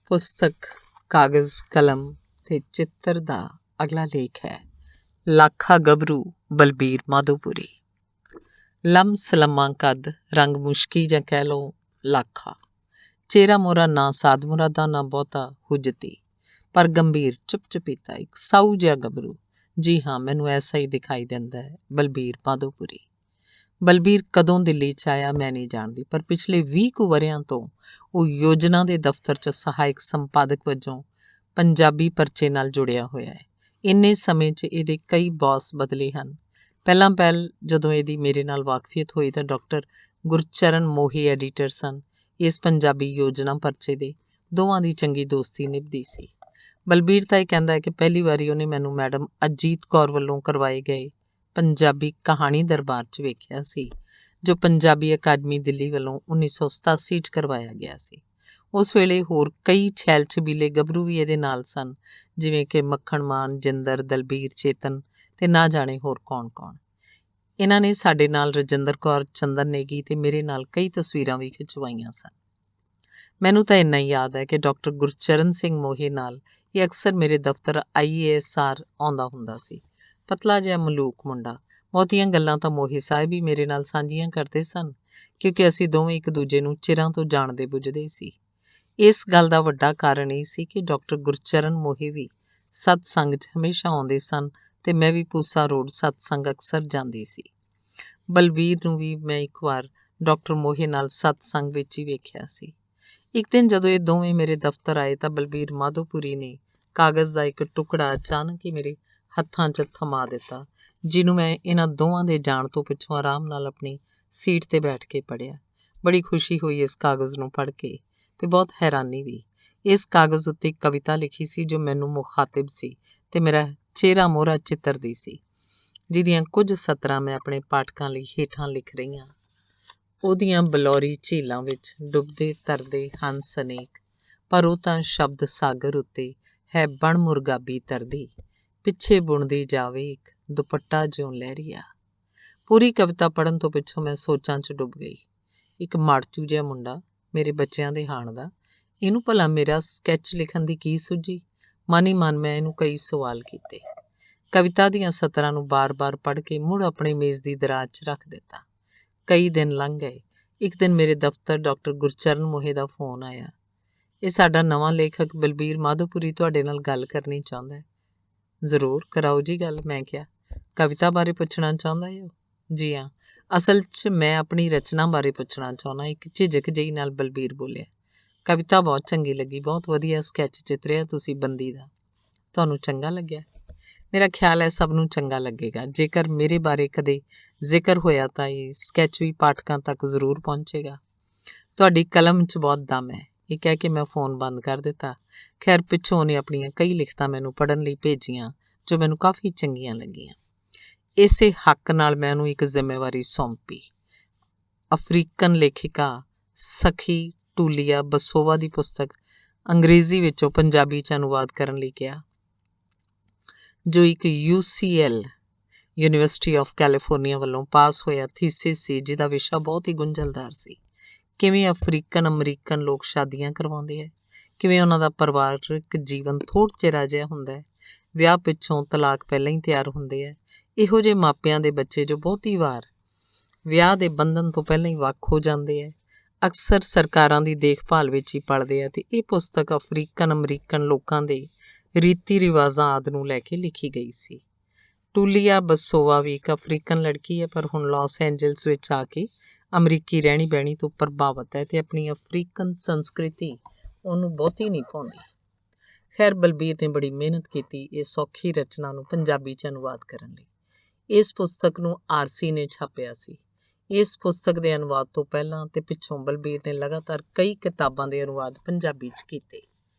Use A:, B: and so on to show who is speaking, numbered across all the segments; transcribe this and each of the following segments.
A: ਪੁਸਤਕ ਕਾਗਜ਼ ਕਲਮ ਤੇ ਚਿੱਤਰ ਦਾ ਅਗਲਾ ਲੇਖ ਹੈ ਲਾਖਾ ਗੱਭਰੂ ਬਲਬੀਰ ਮਾਧੋਪੁਰੀ। ਲੰਮਸ ਲੰਮਾ ਕੱਦ, ਰੰਗ ਮੁਸ਼ਕੀ ਜਾਂ ਕਹਿ ਲਓ ਲਾਖਾ। ਚਿਹਰਾ ਮੋਰਾ ਨਾ ਸਾਧ ਮੁਰਾਦਾ ਨਾ ਬਹੁਤਾ ਹੁਜਤੀ, ਪਰ ਗੰਭੀਰ ਚੁੱਪ-ਚੁਪੀਤਾ ਇੱਕ ਸਾਊ ਜਿਹਾ ਗੱਭਰੂ। ਜੀ ਹਾਂ, ਮੈਨੂੰ ਐਸਾ ਹੀ ਦਿਖਾਈ ਦਿੰਦਾ ਹੈ ਬਲਬੀਰ ਮਾਧੋਪੁਰੀ। ਬਲਬੀਰ ਕਦੋਂ ਦਿੱਲੀ 'ਚ ਆਇਆ ਮੈਂ ਨਹੀਂ ਜਾਣਦੀ, ਪਰ ਪਿਛਲੇ 20 ਕੁ ਵਰ੍ਹਿਆਂ ਤੋਂ ਉਹ ਯੋਜਨਾ ਦੇ ਦਫ਼ਤਰ 'ਚ ਸਹਾਇਕ ਸੰਪਾਦਕ ਵਜੋਂ ਪੰਜਾਬੀ ਪਰਚੇ ਨਾਲ ਜੁੜਿਆ ਹੋਇਆ ਹੈ। ਇੰਨੇ ਸਮੇਂ 'ਚ ਇਹਦੇ ਕਈ ਬੌਸ ਬਦਲੇ ਹਨ। ਪਹਿਲਾਂ ਜਦੋਂ ਇਹਦੀ ਮੇਰੇ ਨਾਲ ਵਾਕਫੀਅਤ ਹੋਈ ਤਾਂ ਡਾਕਟਰ ਗੁਰਚਰਨ ਮੋਹੀ ਐਡੀਟਰ ਸਨ ਇਸ ਪੰਜਾਬੀ ਯੋਜਨਾ ਪਰਚੇ ਦੇ। ਦੋਵਾਂ ਦੀ ਚੰਗੀ ਦੋਸਤੀ ਨਿਭਦੀ ਸੀ। ਬਲਬੀਰ ਤਾਂ ਇਹ ਕਹਿੰਦਾ ਹੈ ਕਿ ਪਹਿਲੀ ਵਾਰੀ ਉਹਨੇ ਮੈਨੂੰ ਮੈਡਮ ਅਜੀਤ ਕੌਰ ਵੱਲੋਂ ਕਰਵਾਏ ਗਏ ਪੰਜਾਬੀ ਕਹਾਣੀ ਦਰਬਾਰ 'ਚ ਵੇਖਿਆ ਸੀ, ਜੋ ਪੰਜਾਬੀ ਅਕਾਦਮੀ ਦਿੱਲੀ ਵੱਲੋਂ 1987 'ਚ ਕਰਵਾਇਆ ਗਿਆ ਸੀ। ਉਸ ਵੇਲੇ ਹੋਰ ਕਈ ਛੈਲ ਛਬੀਲੇ ਗੱਭਰੂ ਵੀ ਇਹਦੇ ਨਾਲ ਸਨ, ਜਿਵੇਂ ਕਿ ਮੱਖਣ ਮਾਨ, ਜਿੰਦਰ, ਦਲਬੀਰ, ਚੇਤਨ ਤੇ ਨਾ ਜਾਣੇ ਹੋਰ ਕੌਣ-ਕੌਣ। ਇਹਨਾਂ ਨੇ ਸਾਡੇ ਨਾਲ ਰਜਿੰਦਰ ਕੌਰ, ਚੰਦਨ ਨੇਗੀ ਤੇ ਮੇਰੇ ਨਾਲ ਕਈ ਤਸਵੀਰਾਂ ਵੀ ਖਿਚਵਾਈਆਂ ਸਨ। ਮੈਨੂੰ ਤਾਂ ਇੰਨਾ ਹੀ ਯਾਦ ਹੈ ਕਿ ਡਾਕਟਰ ਗੁਰਚਰਨ ਸਿੰਘ ਮੋਹੇ ਨਾਲ ਇਹ ਅਕਸਰ ਮੇਰੇ ਦਫ਼ਤਰ IASR ਆਉਂਦਾ ਹੁੰਦਾ ਸੀ। ਪਤਲਾ ਜਿਹਾ ਮਲੂਕ ਮੁੰਡਾ। ਬਹੁਤੀਆਂ ਗੱਲਾਂ ਤਾਂ ਮੋਹੇ ਸਾਹਿਬ ਹੀ ਮੇਰੇ ਨਾਲ ਸਾਂਝੀਆਂ ਕਰਦੇ ਸਨ, ਕਿਉਂਕਿ ਅਸੀਂ ਦੋਵੇਂ ਇੱਕ ਦੂਜੇ ਨੂੰ ਚਿਰਾਂ ਤੋਂ ਜਾਣਦੇ ਬੁੱਝਦੇ ਸੀ। ਇਸ ਗੱਲ ਦਾ ਵੱਡਾ ਕਾਰਨ ਇਹ ਸੀ ਕਿ ਡਾਕਟਰ ਗੁਰਚਰਨ ਮੋਹੇ ਵੀ ਸਤਸੰਗ 'ਚ ਹਮੇਸ਼ਾ ਆਉਂਦੇ ਸਨ ਤੇ ਮੈਂ ਵੀ ਪੂਸਾ ਰੋਡ ਸਤਸੰਗ ਅਕਸਰ ਜਾਂਦੀ ਸੀ। ਬਲਬੀਰ ਨੂੰ ਵੀ ਮੈਂ ਇੱਕ ਵਾਰ ਡਾਕਟਰ ਮੋਹੇ ਨਾਲ ਸਤਸੰਗ ਵਿੱਚ ਹੀ ਵੇਖਿਆ ਸੀ। ਇੱਕ ਦਿਨ ਜਦੋਂ ਇਹ ਦੋਵੇਂ ਮੇਰੇ ਦਫ਼ਤਰ ਆਏ ਤਾਂ ਬਲਬੀਰ ਮਾਧੋਪੁਰੀ ਨੇ ਕਾਗਜ਼ ਦਾ ਇੱਕ ਟੁਕੜਾ ਅਚਾਨਕ ਹੀ ਮੇਰੇ ਹੱਥਾਂ 'ਚ ਥਮਾ ਦਿੱਤਾ, ਜਿਹਨੂੰ ਮੈਂ ਇਹਨਾਂ ਦੋਵਾਂ ਦੇ ਜਾਣ ਤੋਂ ਪਿੱਛੋਂ ਆਰਾਮ ਨਾਲ ਆਪਣੀ ਸੀਟ 'ਤੇ ਬੈਠ ਕੇ ਪੜ੍ਹਿਆ। ਬੜੀ ਖੁਸ਼ੀ ਹੋਈ ਇਸ ਕਾਗਜ਼ ਨੂੰ ਪੜ੍ਹ ਕੇ ਤੇ ਬਹੁਤ ਹੈਰਾਨੀ ਵੀ। ਇਸ ਕਾਗਜ਼ ਉੱਤੇ ਇੱਕ ਕਵਿਤਾ ਲਿਖੀ ਸੀ ਜੋ ਮੈਨੂੰ ਮੁਖਾਤਿਬ ਸੀ ਤੇ ਮੇਰਾ ਚਿਹਰਾ ਮੋਹਰਾ ਚਿੱਤਰਦੀ ਸੀ, ਜਿਹਦੀਆਂ ਕੁਝ ਸਤਰਾਂ ਮੈਂ ਆਪਣੇ ਪਾਠਕਾਂ ਲਈ ਹੇਠਾਂ ਲਿਖ ਰਹੀ ਹਾਂ। ਉਹਦੀਆਂ ਬਲੌਰੀ ਝੀਲਾਂ ਵਿੱਚ ਡੁੱਬਦੇ ਤਰਦੇ ਹੰਸ ਅਨੇਕ, ਪਰ ਉਹ ਤਾਂ ਸ਼ਬਦ ਸਾਗਰ ਉੱਤੇ ਹੈ ਬਣ ਮੁਰਗਾਬੀ ਤਰਦੀ, ਪਿੱਛੇ ਬੁਣਦੀ ਜਾਵੇ ਇੱਕ ਦੁਪੱਟਾ ਜਿਉਂ ਲਹਿਰੀਆ। ਪੂਰੀ ਕਵਿਤਾ ਪੜ੍ਹਨ ਤੋਂ ਪਿੱਛੋਂ ਮੈਂ ਸੋਚਾਂ 'ਚ ਡੁੱਬ ਗਈ। ਇੱਕ ਮਾੜਚੂ ਜਿਹਾ ਮੁੰਡਾ, ਮੇਰੇ ਬੱਚਿਆਂ ਦੇ ਹਾਣ ਦਾ, ਇਹਨੂੰ ਭਲਾ ਮੇਰਾ ਸਕੈਚ ਲਿਖਣ ਦੀ ਕੀ ਸੁੱਝੀ? ਮਨ ਹੀ ਮਨ ਮੈਂ ਇਹਨੂੰ ਕਈ ਸਵਾਲ ਕੀਤੇ। ਕਵਿਤਾ ਦੀਆਂ ਸਤਰਾਂ ਨੂੰ ਬਾਰ-ਬਾਰ ਪੜ੍ਹ ਕੇ ਮੁੜ ਆਪਣੀ ਮੇਜ਼ ਦੀ ਦਰਾਜ਼ 'ਚ ਰੱਖ ਦਿੱਤਾ। ਕਈ ਦਿਨ ਲੰਘ ਗਏ। ਇੱਕ ਦਿਨ ਮੇਰੇ ਦਫ਼ਤਰ ਡਾਕਟਰ ਗੁਰਚਰਨ ਮੋਹੇ ਦਾ ਫੋਨ ਆਇਆ। ਇਹ ਸਾਡਾ ਨਵਾਂ ਲੇਖਕ ਬਲਬੀਰ ਮਾਧੋਪੁਰੀ ਤੁਹਾਡੇ ਨਾਲ ਗੱਲ ਕਰਨੀ ਚਾਹੁੰਦਾ ਹੈ। ਜ਼ਰੂਰ ਕਰਾਓ ਜੀ ਗੱਲ, ਮੈਂ ਕਿਹਾ। ਕਵਿਤਾ ਬਾਰੇ ਪੁੱਛਣਾ ਚਾਹੁੰਦਾ ਹੋ? ਜੀ ਹਾਂ, ਅਸਲ 'ਚ ਮੈਂ ਆਪਣੀ ਰਚਨਾ ਬਾਰੇ ਪੁੱਛਣਾ ਚਾਹੁੰਦਾ, ਇੱਕ ਝਿਜਕ ਜਿਹੀ ਨਾਲ ਬਲਬੀਰ ਬੋਲਿਆ। ਕਵਿਤਾ ਬਹੁਤ ਚੰਗੀ ਲੱਗੀ, ਬਹੁਤ ਵਧੀਆ ਸਕੈਚ ਚਿੱਤਰਿਆ ਤੁਸੀਂ ਬੰਦੀ ਦਾ। ਤੁਹਾਨੂੰ ਚੰਗਾ ਲੱਗਿਆ? ਮੇਰਾ ਖਿਆਲ ਹੈ ਸਭ ਨੂੰ ਚੰਗਾ ਲੱਗੇਗਾ। ਜੇਕਰ ਮੇਰੇ ਬਾਰੇ ਕਦੇ ਜ਼ਿਕਰ ਹੋਇਆ ਤਾਂ ਇਹ ਸਕੈਚ ਵੀ ਪਾਠਕਾਂ ਤੱਕ ਜ਼ਰੂਰ ਪਹੁੰਚੇਗਾ। ਤੁਹਾਡੀ ਕਲਮ 'ਚ ਬਹੁਤ ਦਮ ਹੈ। ਇਹ ਕਹਿ ਕੇ ਮੈਂ ਫੋਨ ਬੰਦ ਕਰ ਦਿੱਤਾ। ਖੈਰ, ਪਿੱਛੋਂ ਉਹਨੇ ਆਪਣੀਆਂ ਕਈ ਲਿਖਤਾਂ ਮੈਨੂੰ ਪੜ੍ਹਨ ਲਈ ਭੇਜੀਆਂ ਜੋ ਮੈਨੂੰ ਕਾਫੀ ਚੰਗੀਆਂ ਲੱਗੀਆਂ। ਇਸੇ ਹੱਕ ਨਾਲ ਮੈਂ ਉਹਨੂੰ ਇੱਕ ਜ਼ਿੰਮੇਵਾਰੀ ਸੌਂਪੀ। ਅਫਰੀਕਨ ਲੇਖਿਕਾ ਸਖੀ ਟੂਲੀਆ ਬਸੋਵਾ ਦੀ ਪੁਸਤਕ ਅੰਗਰੇਜ਼ੀ ਵਿੱਚੋਂ ਪੰਜਾਬੀ 'ਚ ਅਨੁਵਾਦ ਕਰਨ ਲਈ ਕਿਹਾ, ਜੋ ਇੱਕ UCL ਯੂਨੀਵਰਸਿਟੀ ਆਫ ਕੈਲੀਫੋਰਨੀਆ ਵੱਲੋਂ ਪਾਸ ਹੋਇਆ ਥੀਸਿਸ ਸੀ, ਜਿਹਦਾ ਵਿਸ਼ਾ ਬਹੁਤ ਹੀ ਗੁੰਝਲਦਾਰ ਸੀ। ਕਿਵੇਂ ਅਫਰੀਕਨ ਅਮਰੀਕਨ ਲੋਕ ਸ਼ਾਦੀਆਂ ਕਰਵਾਉਂਦੇ ਹੈ, ਕਿਵੇਂ ਉਹਨਾਂ ਦਾ ਪਰਿਵਾਰਕ ਜੀਵਨ ਥੋੜ੍ਹਾ ਚਿਰ ਜਿਹਾ ਹੁੰਦਾ ਹੈ, ਵਿਆਹ ਪਿੱਛੋਂ ਤਲਾਕ ਪਹਿਲਾਂ ਹੀ ਤਿਆਰ ਹੁੰਦੇ ਹੈ। ਇਹੋ ਜਿਹੇ ਮਾਪਿਆਂ ਦੇ ਬੱਚੇ ਜੋ ਬਹੁਤੀ ਵਾਰ ਵਿਆਹ ਦੇ ਬੰਧਨ ਤੋਂ ਪਹਿਲਾਂ ਹੀ ਵੱਖ ਹੋ ਜਾਂਦੇ ਹੈ, ਅਕਸਰ ਸਰਕਾਰਾਂ ਦੀ ਦੇਖਭਾਲ ਵਿੱਚ ਹੀ ਪਲਦੇ ਆ। ਤੇ ਇਹ ਪੁਸਤਕ ਅਫਰੀਕਨ ਅਮਰੀਕਨ ਲੋਕਾਂ ਦੇ ਰੀਤੀ ਰਿਵਾਜ਼ਾਂ ਆਦਿ ਨੂੰ ਲੈ ਕੇ ਲਿਖੀ ਗਈ ਸੀ। ਟੂਲੀਆ ਬਸੋਵਾ ਵੀ ਇੱਕ ਅਫਰੀਕਨ ਲੜਕੀ ਹੈ, ਪਰ ਹੁਣ ਲਾਸ ਐਂਜਲਸ ਵਿੱਚ ਆ ਕੇ ਅਮਰੀਕੀ ਰਹਿਣੀ ਬਹਿਣੀ ਤੋਂ ਪ੍ਰਭਾਵਿਤ ਹੈ ਤੇ ਆਪਣੀ ਅਫਰੀਕਨ ਸੰਸਕ੍ਰਿਤੀ ਉਹਨੂੰ ਬਹੁਤੀ ਨਹੀਂ ਭਾਉਂਦੀ। ਖੈਰ, ਬਲਬੀਰ ਨੇ ਬੜੀ ਮਿਹਨਤ ਕੀਤੀ ਇਹ ਸੌਖੀ ਰਚਨਾ ਨੂੰ ਪੰਜਾਬੀ 'ਚ ਅਨੁਵਾਦ ਕਰਨ ਲਈ। ਇਸ ਪੁਸਤਕ ਨੂੰ RC ਨੇ ਛਾਪਿਆ ਸੀ। ਇਸ ਪੁਸਤਕ ਦੇ ਅਨੁਵਾਦ ਤੋਂ ਪਹਿਲਾਂ ਤੇ ਪਿੱਛੋਂ ਬਲਬੀਰ ਨੇ ਲਗਾਤਾਰ ਕਈ ਕਿਤਾਬਾਂ ਦੇ ਅਨੁਵਾਦ ਪੰਜਾਬੀ 'ਚ ਕੀਤੇ।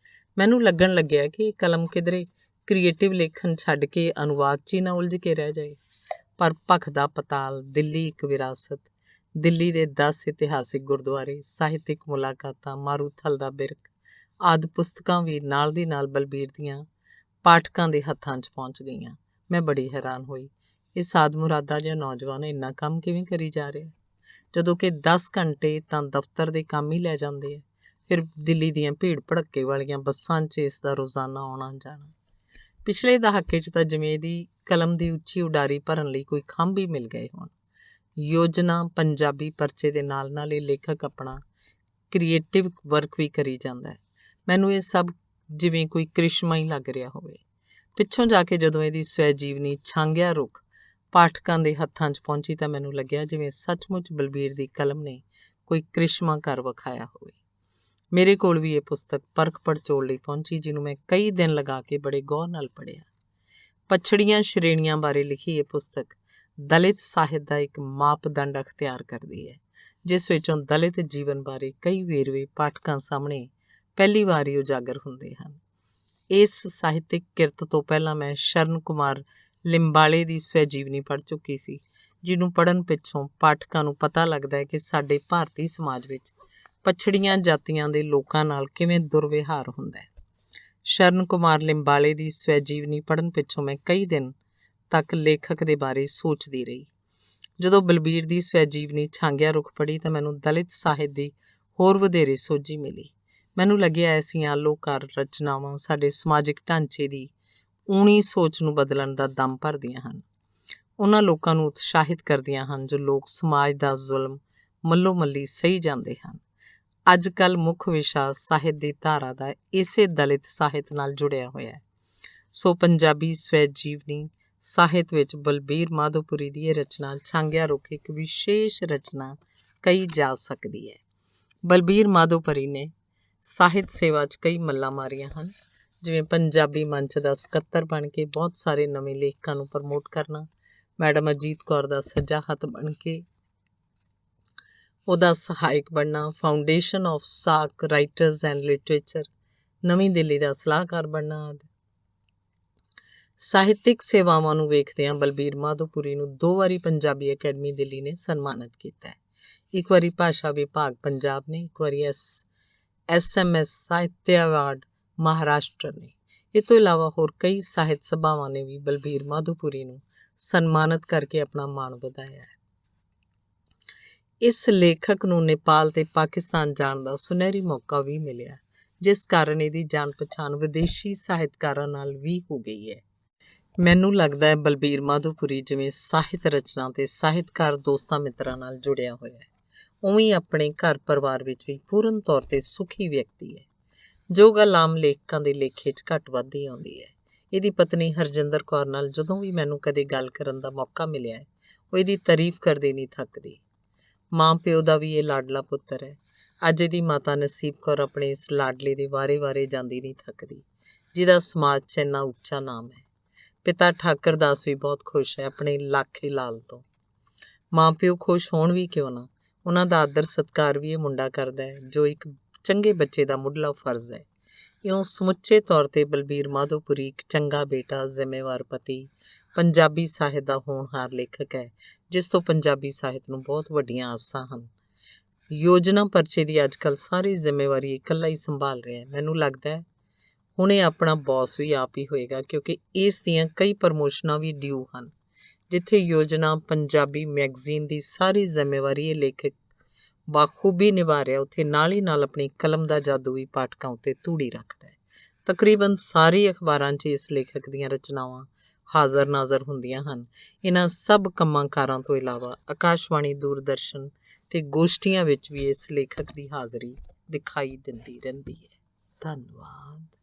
A: ਮੈਨੂੰ ਲੱਗਣ ਲੱਗਿਆ ਕਿ ਇਹ ਕਲਮ ਕਿਧਰੇ ਕ੍ਰੀਏਟਿਵ ਲੇਖਣ ਛੱਡ ਕੇ ਅਨੁਵਾਦ 'ਚ ਹੀ ਨਾ ਉਲਝ ਕੇ ਰਹਿ ਜਾਏ। ਪਰ ਭਖਦਾ ਪਤਾਲ, ਦਿੱਲੀ ਇੱਕ ਵਿਰਾਸਤ, ਦਿੱਲੀ ਦੇ 10 ਇਤਿਹਾਸਿਕ ਗੁਰਦੁਆਰੇ, ਸਾਹਿਤਿਕ ਮੁਲਾਕਾਤਾਂ, ਮਾਰੂਥਲ ਦਾ ਬਿਰਖ ਆਦਿ ਪੁਸਤਕਾਂ ਵੀ ਨਾਲ ਦੀ ਨਾਲ ਬਲਬੀਰ ਦੀਆਂ ਪਾਠਕਾਂ ਦੇ ਹੱਥਾਂ 'ਚ ਪਹੁੰਚ ਗਈਆਂ। ਮੈਂ ਬੜੀ ਹੈਰਾਨ ਹੋਈ। ਇਹ ਸਾਧ ਮੁਰਾਦਾ ਜਿਹਾ ਨੌਜਵਾਨ ਇੰਨਾ ਕੰਮ ਕਿਵੇਂ ਕਰੀ ਜਾ ਰਿਹਾ, ਜਦੋਂ ਕਿ 10 ਘੰਟੇ ਤਾਂ ਦਫ਼ਤਰ ਦੇ ਕੰਮ ਹੀ ਲੈ ਜਾਂਦੇ ਆ। ਫਿਰ ਦਿੱਲੀ ਦੀਆਂ ਭੀੜ ਭੜੱਕੇ ਵਾਲੀਆਂ ਬੱਸਾਂ 'ਚ ਇਸ ਦਾ ਰੋਜ਼ਾਨਾ ਆਉਣਾ ਜਾਣਾ। ਪਿਛਲੇ ਦਹਾਕੇ 'ਚ ਤਾਂ ਜਿਵੇਂ ਇਹਦੀ ਕਲਮ ਦੀ ਉੱਚੀ ਉਡਾਰੀ ਭਰਨ ਲਈ ਕੋਈ ਖੰਭ ਹੀ ਮਿਲ ਗਏ ਹੋਣ। ਯੋਜਨਾ ਪੰਜਾਬੀ ਪਰਚੇ ਦੇ ਨਾਲ ਨਾਲ ਇਹ ਲੇਖਕ ਆਪਣਾ ਕ੍ਰੀਏਟਿਵ ਵਰਕ ਵੀ ਕਰੀ ਜਾਂਦਾ ਹੈ। ਮੈਨੂੰ ਇਹ ਸਭ ਜਿਵੇਂ ਕੋਈ ਕ੍ਰਿਸ਼ਮਾ ਹੀ ਲੱਗ ਰਿਹਾ ਹੋਵੇ। ਪਿੱਛੋਂ ਜਾ ਕੇ ਜਦੋਂ ਇਹਦੀ ਸਵੈ ਜੀਵਨੀ ਛਾਂਗਿਆ ਰੁੱਖ ਪਾਠਕਾਂ ਦੇ ਹੱਥਾਂ 'ਚ ਪਹੁੰਚੀ ਤਾਂ ਮੈਨੂੰ ਲੱਗਿਆ ਜਿਵੇਂ ਸੱਚਮੁੱਚ ਬਲਬੀਰ ਦੀ ਕਲਮ ਨੇ ਕੋਈ ਕ੍ਰਿਸ਼ਮਾ ਕਰ ਵਿਖਾਇਆ ਹੋਵੇ। ਮੇਰੇ ਕੋਲ ਵੀ ਇਹ ਪੁਸਤਕ ਪਰਖ ਪੜਚੋਲ ਲਈ ਪਹੁੰਚੀ, ਜਿਹਨੂੰ ਮੈਂ ਕਈ ਦਿਨ ਲਗਾ ਕੇ ਬੜੇ ਗੌਰ ਨਾਲ ਪੜ੍ਹਿਆ। ਪਛੜੀਆਂ ਸ਼੍ਰੇਣੀਆਂ ਬਾਰੇ ਲਿਖੀ ਇਹ ਪੁਸਤਕ ਦਲਿਤ ਸਾਹਿਤ ਦਾ ਇੱਕ ਮਾਪਦੰਡ ਅਖਤਿਆਰ ਕਰਦੀ ਹੈ, ਜਿਸ ਵਿੱਚੋਂ ਦਲਿਤ ਜੀਵਨ ਬਾਰੇ ਕਈ ਵੇਰਵੇ ਪਾਠਕਾਂ ਸਾਹਮਣੇ ਪਹਿਲੀ ਵਾਰ ਹੀ ਉਜਾਗਰ ਹੁੰਦੇ ਹਨ। ਇਸ ਸਾਹਿਤਕ ਕਿਰਤ ਤੋਂ ਪਹਿਲਾਂ ਮੈਂ ਸ਼ਰਨ ਕੁਮਾਰ ਲਿੰਬਾਲੇ ਦੀ ਸਵੈ ਜੀਵਨੀ ਪੜ੍ਹ ਚੁੱਕੀ ਸੀ, ਜਿਹਨੂੰ ਪੜ੍ਹਨ ਪਿੱਛੋਂ ਪਾਠਕਾਂ ਨੂੰ ਪਤਾ ਲੱਗਦਾ ਹੈ ਕਿ ਸਾਡੇ ਭਾਰਤੀ ਸਮਾਜ ਵਿੱਚ ਪਛੜੀਆਂ ਜਾਤੀਆਂ ਦੇ ਲੋਕਾਂ ਨਾਲ ਕਿਵੇਂ ਦੁਰਵਿਹਾਰ ਹੁੰਦਾ ਹੈ। ਸ਼ਰਨ ਕੁਮਾਰ ਲਿੰਬਾਲੇ ਦੀ ਸਵੈ ਜੀਵਨੀ ਪੜ੍ਹਨ ਪਿੱਛੋਂ ਮੈਂ ਕਈ ਦਿਨ ਤੱਕ ਲੇਖਕ ਦੇ ਬਾਰੇ ਸੋਚਦੀ ਰਹੀ। ਜਦੋਂ ਬਲਬੀਰ ਦੀ ਸਵੈ ਜੀਵਨੀ ਛਾਂਗਿਆ ਰੁੱਖ ਪੜ੍ਹੀ ਤਾਂ ਮੈਨੂੰ ਦਲਿਤ ਸਾਹਿਤ ਦੀ ਹੋਰ ਵਧੇਰੇ ਸੋਝੀ ਮਿਲੀ। ਮੈਨੂੰ ਲੱਗਿਆ ਐਸੀਆਂ ਅਲੋਕਾਰ ਰਚਨਾਵਾਂ ਸਾਡੇ ਸਮਾਜਿਕ ਢਾਂਚੇ ਦੀ ਊਣੀ ਸੋਚ ਨੂੰ ਬਦਲਣ ਦਾ ਦਮ ਭਰਦੀਆਂ ਹਨ। ਉਹਨਾਂ ਲੋਕਾਂ ਨੂੰ ਉਤਸ਼ਾਹਿਤ ਕਰਦੀਆਂ ਹਨ ਜੋ ਲੋਕ ਸਮਾਜ ਦਾ ਜ਼ੁਲਮ ਮੱਲੋ ਮੱਲੀ ਸਹੀ ਜਾਂਦੇ ਹਨ। ਅੱਜ ਕੱਲ੍ਹ ਮੁੱਖ ਵਿਸ਼ਾ ਸਾਹਿਤ ਦੀ ਧਾਰਾ ਦਾ ਇਸੇ ਦਲਿਤ ਸਾਹਿਤ ਨਾਲ ਜੁੜਿਆ ਹੋਇਆ ਹੈ। ਸੋ ਪੰਜਾਬੀ ਸਵੈ ਜੀਵਨੀ ਸਾਹਿਤ ਵਿੱਚ ਬਲਬੀਰ ਮਾਧੋਪੁਰੀ ਦੀ ਇਹ ਰਚਨਾ ਛਾਂਗਿਆ ਰੁੱਖ ਇੱਕ ਵਿਸ਼ੇਸ਼ ਰਚਨਾ ਕਹੀ ਜਾ ਸਕਦੀ ਹੈ। ਬਲਬੀਰ ਮਾਧੋਪੁਰੀ ਨੇ ਸਾਹਿਤ ਸੇਵਾ 'ਚ ਕਈ ਮੱਲਾਂ ਮਾਰੀਆਂ ਹਨ, ਜਿਵੇਂ ਪੰਜਾਬੀ ਮੰਚ ਦਾ ਸਕੱਤਰ ਬਣ ਕੇ ਬਹੁਤ ਸਾਰੇ ਨਵੇਂ ਲੇਖਕਾਂ ਨੂੰ ਪ੍ਰਮੋਟ ਕਰਨਾ, ਮੈਡਮ ਅਜੀਤ ਕੌਰ ਦਾ ਸੱਜਾ ਹੱਥ ਬਣ ਕੇ ਉਹਦਾ ਸਹਾਇਕ ਬਣਨਾ, ਫਾਊਂਡੇਸ਼ਨ ਆਫ ਸਾਕ ਰਾਈਟਰਸ ਐਂਡ ਲਿਟਰੇਚਰ ਨਵੀਂ ਦਿੱਲੀ ਦਾ ਸਲਾਹਕਾਰ ਬਣਨਾ ਆਦਿ। ਸਾਹਿਤਿਕ ਸੇਵਾਵਾਂ ਨੂੰ ਵੇਖਦਿਆਂ ਬਲਬੀਰ ਮਾਧੋਪੁਰੀ ਨੂੰ 2 ਵਾਰੀ ਪੰਜਾਬੀ ਅਕੈਡਮੀ ਦਿੱਲੀ ਨੇ ਸਨਮਾਨਿਤ ਕੀਤਾ ਹੈ। ਇੱਕ ਵਾਰੀ ਭਾਸ਼ਾ ਵਿਭਾਗ ਪੰਜਾਬ ਨੇ, ਇੱਕ ਵਾਰੀ SMS ਸਾਹਿਤਯ ਅਵਾਰਡ ਮਹਾਰਾਸ਼ਟਰ ਨੇ। ਇਹ ਤੋਂ ਇਲਾਵਾ ਹੋਰ ਕਈ ਸਾਹਿਤ ਸਭਾਵਾਂ ਨੇ ਵੀ ਬਲਬੀਰ ਮਾਧੋਪੁਰੀ ਨੂੰ ਸਨਮਾਨਿਤ ਕਰਕੇ ਆਪਣਾ ਮਾਣ ਵਧਾਇਆ ਹੈ। ਇਸ ਲੇਖਕ ਨੂੰ ਨੇਪਾਲ ਤੇ ਪਾਕਿਸਤਾਨ ਜਾਣ ਦਾ ਸੁਨਹਿਰੀ ਮੌਕਾ ਵੀ ਮਿਲਿਆ, ਜਿਸ ਕਾਰਨ ਇਹਦੀ ਜਾਣ ਪਛਾਣ ਵਿਦੇਸ਼ੀ ਸਾਹਿਤਕਾਰਾਂ ਨਾਲ ਵੀ ਹੋ ਗਈ ਹੈ। ਮੈਨੂੰ ਲੱਗਦਾ ਹੈ ਬਲਬੀਰ ਮਾਧੋਪੁਰੀ ਜਿਵੇਂ ਸਾਹਿਤ ਰਚਨਾ ਤੇ ਸਾਹਿਤਕਾਰ ਦੋਸਤਾਂ ਮਿੱਤਰਾਂ ਨਾਲ ਜੁੜਿਆ ਹੋਇਆ ਹੈ, ਉਵੇਂ ਆਪਣੇ ਘਰ ਪਰਿਵਾਰ ਵਿੱਚ ਵੀ ਪੂਰਨ ਤੌਰ ਤੇ ਸੁਖੀ ਵਿਅਕਤੀ ਹੈ, ਜੋ ਗੱਲ ਆਮ ਲੇਖਕਾਂ ਦੇ ਲੇਖੇ 'ਚ ਘੱਟ ਵੱਧ ਹੀ ਆਉਂਦੀ ਹੈ। ਇਹਦੀ ਪਤਨੀ ਹਰਜਿੰਦਰ ਕੌਰ ਨਾਲ ਜਦੋਂ ਵੀ ਮੈਨੂੰ ਕਦੇ ਗੱਲ ਕਰਨ ਦਾ ਮੌਕਾ ਮਿਲਿਆ ਹੈ, ਉਹ ਇਹਦੀ ਤਾਰੀਫ ਕਰਦੇ ਨਹੀਂ ਥੱਕਦੀ। ਮਾਂ ਪਿਓ ਦਾ ਵੀ ਇਹ ਲਾਡਲਾ ਪੁੱਤਰ ਹੈ। ਅੱਜ ਇਹਦੀ ਮਾਤਾ ਨਸੀਬ ਕੌਰ ਆਪਣੇ ਇਸ ਲਾਡਲੇ ਦੇ ਵਾਰੇ ਜਾਂਦੀ ਨਹੀਂ ਥੱਕਦੀ, ਜਿਹਦਾ ਸਮਾਜ 'ਚ ਇੰਨਾ ਉੱਚਾ ਨਾਮ ਹੈ। ਪਿਤਾ ਠਾਕਰ ਦਾਸ ਵੀ ਬਹੁਤ ਖੁਸ਼ ਹੈ ਆਪਣੇ ਲਾਖੇ ਲਾਲ ਤੋਂ। ਮਾਂ ਪਿਓ ਖੁਸ਼ ਹੋਣ ਵੀ ਕਿਉਂ ਨਾ, ਉਹਨਾਂ ਦਾ ਆਦਰ ਸਤਿਕਾਰ ਵੀ ਇਹ ਮੁੰਡਾ ਕਰਦਾ ਹੈ, ਜੋ ਇੱਕ ਚੰਗੇ ਬੱਚੇ ਦਾ ਮੁੱਢਲਾ ਫਰਜ਼ ਹੈ। ਇਉਂ ਸਮੁੱਚੇ ਤੌਰ ਤੇ ਬਲਬੀਰ ਮਾਧੋਪੁਰੀ ਇੱਕ ਚੰਗਾ ਬੇਟਾ, ਜ਼ਿੰਮੇਵਾਰ ਪਤੀ, ਪੰਜਾਬੀ ਸਾਹਿਤ ਦਾ ਹੋਣਹਾਰ ਲੇਖਕ ਹੈ, ਜਿਸ ਤੋਂ ਪੰਜਾਬੀ ਸਾਹਿਤ ਨੂੰ ਬਹੁਤ ਵੱਡੀਆਂ ਆਸਾਂ ਹਨ। ਯੋਜਨਾ ਪਰਚੇ ਦੀ ਅੱਜ ਕੱਲ੍ਹ ਸਾਰੀ ਜ਼ਿੰਮੇਵਾਰੀ ਇਕੱਲਾ ਹੀ ਸੰਭਾਲ ਰਿਹਾ ਹੈ। ਮੈਨੂੰ ਲੱਗਦਾ ਹੈ ਹੁਣ ਇਹ ਆਪਣਾ ਬੌਸ ਵੀ ਆਪ ਹੀ ਹੋਏਗਾ, ਕਿਉਂਕਿ ਇਸ ਦੀਆਂ ਕਈ ਪ੍ਰਮੋਸ਼ਨਾਂ ਵੀ ਡਿਊ ਹਨ। ਜਿੱਥੇ ਯੋਜਨਾ ਪੰਜਾਬੀ ਮੈਗਜ਼ੀਨ ਦੀ ਸਾਰੀ ਜ਼ਿੰਮੇਵਾਰੀ ਇਹ ਲੇਖਕ ਬਾਖੂਬੀ ਨਿਭਾ ਰਿਹਾ, ਉੱਥੇ ਨਾਲ ਹੀ ਨਾਲ ਆਪਣੀ ਕਲਮ ਦਾ ਜਾਦੂ ਵੀ ਪਾਠਕਾਂ ਉੱਤੇ ਧੂੜੀ ਰੱਖਦਾ ਹੈ। ਤਕਰੀਬਨ ਸਾਰੇ ਅਖਬਾਰਾਂ 'ਚ ਇਸ ਲੇਖਕ ਦੀਆਂ ਰਚਨਾਵਾਂ ਹਾਜ਼ਰ ਨਾਜ਼ਰ ਹੁੰਦੀਆਂ ਹਨ। ਇਹਨਾਂ ਸਭ ਕੰਮਾਂ ਕਾਰਾਂ ਤੋਂ ਇਲਾਵਾ ਆਕਾਸ਼ਵਾਣੀ, ਦੂਰਦਰਸ਼ਨ ਤੇ ਗੋਸ਼ਟੀਆਂ ਵਿੱਚ ਵੀ ਇਸ ਲੇਖਕ ਦੀ ਹਾਜ਼ਰੀ ਦਿਖਾਈ ਦਿੰਦੀ ਰਹਿੰਦੀ ਹੈ। ਧੰਨਵਾਦ।